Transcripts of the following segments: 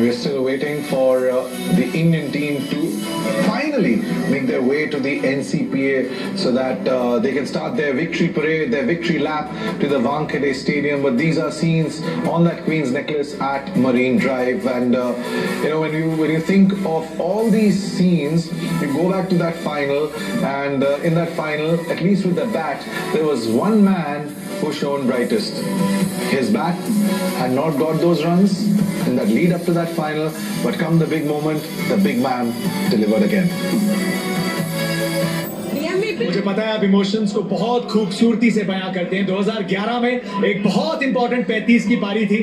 we're still waiting for the Indian team to finally make their way to the NCPA so that they can start their victory parade, their victory lap to the Wankhede Stadium. But these are scenes on that Queen's Necklace at Marine Drive, and when you think of all these scenes, you go back to that final, and in that final, at least with the bat, there was one man who shone brightest. His bat had not got those runs in that lead up to that final, but come the big moment, the big man delivered again. मुझे पता है आप emotions को बहुत खूबसूरती से बयां करते हैं। 2011 में एक बहुत इंपॉर्टेंट 35 की पारी थी,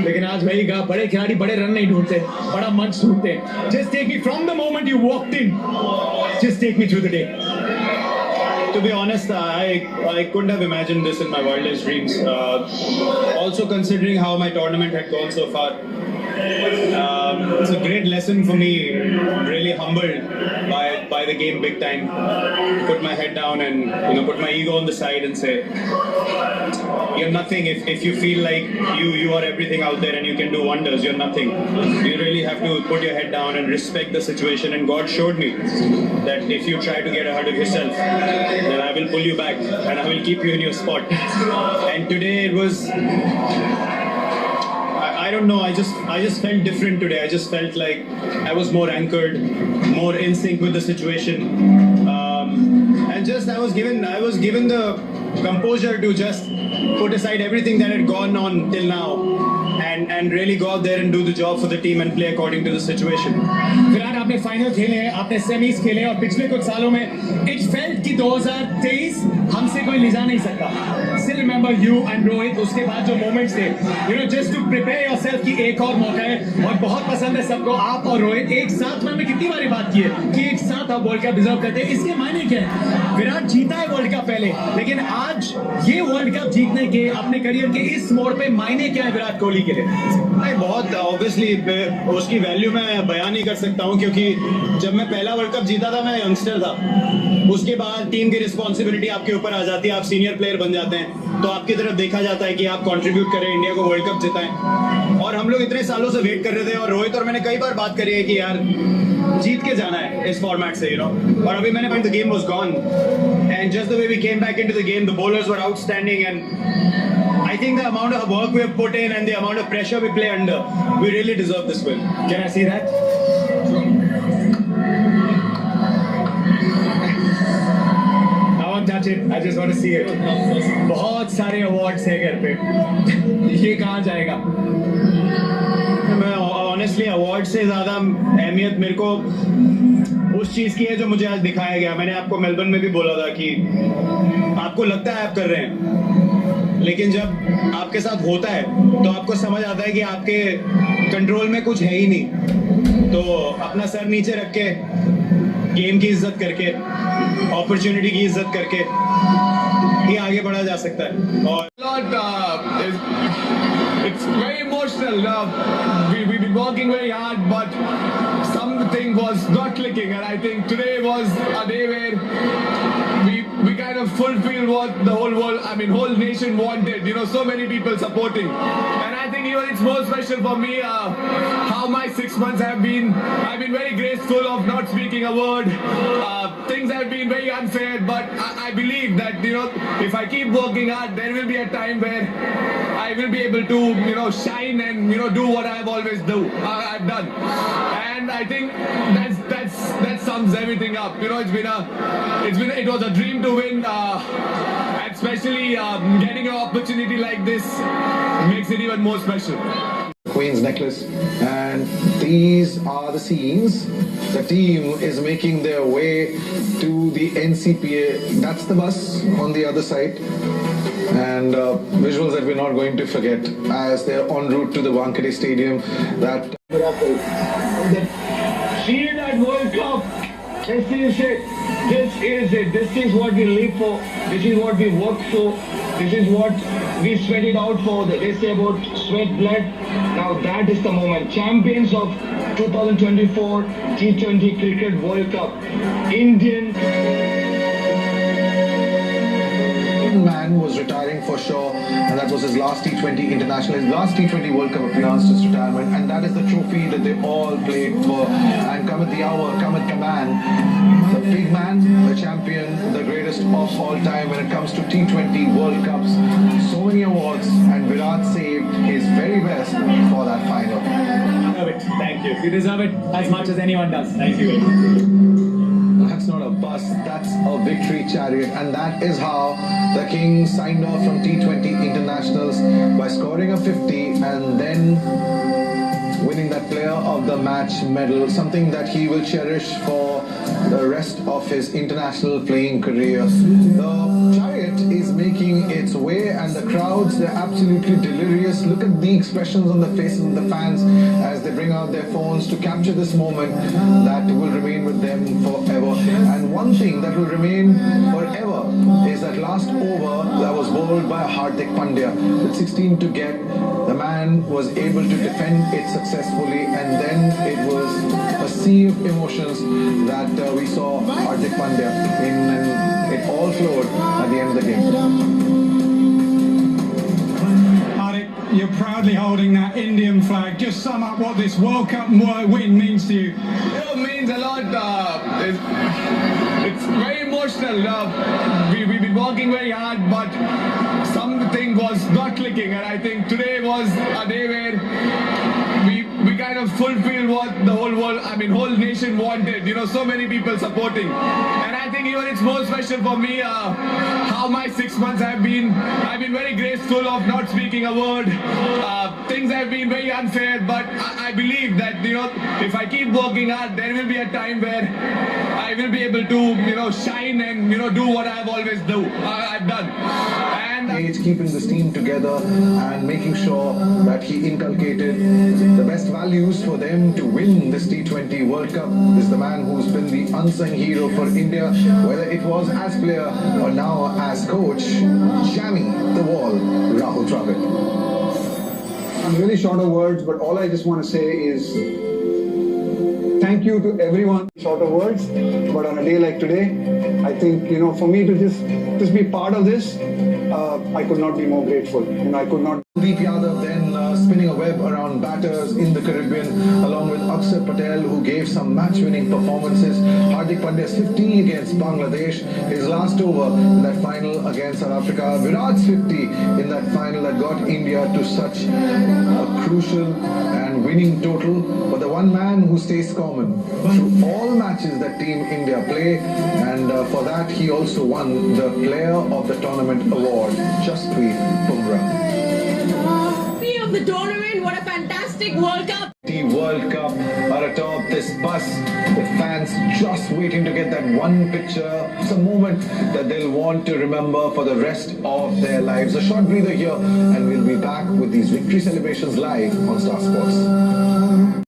लेकिन आज वही कहा, बड़े खिलाड़ी बड़े रन नहीं ढूंढते, बड़ा मंच ढूंढते हैं। Just take me from the moment you walked in, just take me through the day. To be honest, I couldn't have imagined this in my wildest dreams. Also considering how my tournament had gone so far, it's a great lesson for me. Really humbled by the game big time. Put my head down and put my ego on the side and say, you're nothing. If you feel like you are everything out there and you can do wonders, you're nothing. You really have to put your head down and respect the situation. And God showed me that if you try to get ahead of yourself, then I will pull you back and I will keep you in your spot. And today it was, I don't know, I just felt different today. I just felt like I was more anchored, more in sync with the situation. And just I was given the composure to just put aside everything that had gone on till now and really go out there and do the job for the team and play according to the situation. Virat, आपने final खेले हैं, आपने semis खेले हैं, और पिछले कुछ सालों में इट फेल्ट कि 2023 हमसे कोई ले जा नहीं सकता। Still remember you and Rohit, उसके बाद जो मोमेंट्स थे, just to prepare yourself कि एक और मौका है। और बहुत पसंद है सबको, आप और रोहित एक साथ, मैंने कितनी बारी बात की है कि एक साथ आप वर्ल्ड कप डिजर्व करते हैं। इसके मायने क्या है? विराट जीता है वर्ल्ड कप पहले, लेकिन आज ये वर्ल्ड कप जीतने के अपने करियर के इस मोड़ पे मायने क्या है विराट कोहली के लिए? नहीं, बहुत ऑब्वियसली उसकी वैल्यू मैं बयान नहीं कर सकता हूँ, क्योंकि जब मैं पहला वर्ल्ड कप जीता था मैं यंगस्टर था। उसके बाद टीम की रिस्पॉन्सिबिलिटी आपके ऊपर आ जाती है, आप सीनियर प्लेयर बन जाते हैं, तो आपकी तरफ देखा जाता है कि आप कंट्रीब्यूट करें, इंडिया को वर्ल्ड कप जिताएं। और हम लोग इतने सालों से वेट कर रहे थे, और रोहित और मैंने कई बार बात करी है कि यार जीत के जाना है इस फॉर्मेट से, और अभी मैंने the game was gone and just the way we came back into the game, the bowlers were outstanding, and I think the amount of work we have put in and the amount of pressure we play under, we really deserve this win. Can I see that? I won't touch it. I just want to see it. बहुत सारे awards हैं घर पे, ये कहाँ जाएगा? मैं honestly award से ज़्यादा अहमियत मेरे को उस चीज़ की है जो मुझे आज दिखाया गया। मैंने आपको मेलबर्न में भी बोला था कि आपको लगता है आप कर रहे हैं, लेकिन जब आपके साथ होता है तो आपको समझ आता है कि आपके कंट्रोल में कुछ है ही नहीं। तो अपना सर नीचे रख के, गेम की इज्जत करके, अपॉर्चुनिटी की इज्जत करके ही आगे बढ़ा जा सकता है। और It's very emotional. We've been working very hard, but something was not clicking, and I think today was a day where we kind of fulfilled what the whole world, whole nation wanted. So many people supporting, and I think even it's more special for me how my 6 months have been. I've been very graceful of not speaking a word. Things have been very unfair, but I believe that if I keep working hard, there will be a time where I will be able to shine and do what I've always I've done, and I think that sums everything up. It was a dream to win, and especially getting an opportunity like this makes it even more special. Queen's Necklace, and these are the scenes. The team is making their way to the NCPA. That's the bus on the other side, and visuals that we're not going to forget as they're en route to the Wankhede Stadium. That see that World Cup. This is it. This is it. This is what we live for. This is what we work for. This is what we sweat it out for. They say about sweat, blood. Now that is the moment. Champions of 2024 T20 Cricket World Cup. Indian one man was retiring for sure, and that was his last T20 international, his last T20 World Cup appearance, his retirement, and that is the trophy that they all played for. And cometh the hour, cometh the man, the big man, the champion, the greatest of all time when it comes to T20 World Cups. So many awards, and Virat saved his very best for that final. Deserve it. Thank you. You deserve it as much as anyone does. Thank you. That's not a bus, that's a victory chariot, and that is how the King signed off from T20 internationals by scoring a 50 and then winning that player of the match medal, something that he will cherish for the rest of his international playing career. The chariot is making its way, and the crowds, they're absolutely delirious. Look at the expressions on the faces of the fans as they bring out their phones to capture this moment that will remain with them forever. And one thing that will remain forever is that last over that was bowled by Hardik Pandya with 16 to get. The man was able to defend it successfully, and then it was a sea of emotions that we saw Hardik Pandya in, and it all flowed at the end of the game. Hardik, you're proudly holding that Indian flag. Just sum up what this World Cup win means to you. It means a lot. It's very emotional. We've been working very hard, but something was not clicking, and I think today was a day where we kind of fulfilled what the whole world, whole nation wanted. You know, so many people supporting, and I think even it's more special for me how my 6 months have been. I've been very graceful of not speaking a word. Things have been very unfair, but I believe that, you know, if I keep working hard, there will be a time where I will be able to, you know, shine and, you know, do what I've always I've done. And keeping this team together and making sure that he inculcated the best values for them to win this T20 World Cup is the man who's been the unsung hero for India, whether it was as player or now as coach, jamming the wall, Rahul Dravid. I'm really short of words, but all I just want to say is thank you to everyone. Short of words, but on a day like today, I think, you know, for me to just be part of this, I could not be more grateful. You know, I could not. Deep Yadav then spinning a web around batters in the Caribbean, along with Akshar Patel, who gave some match-winning performances. Hardik Pandya's 50 against Bangladesh, his last over in that final against South Africa. Virat's 50 in that final that got India to such a crucial and winning total. But the one man who stays common through all matches that Team India play, and for that he also won the Player of the Tournament award, Jasprit Bumrah. Of the tournament, what a fantastic World Cup! The World Cup are atop this bus with fans just waiting to get that one picture. It's a moment that they'll want to remember for the rest of their lives. A short breather here, and we'll be back with these victory celebrations live on Star Sports.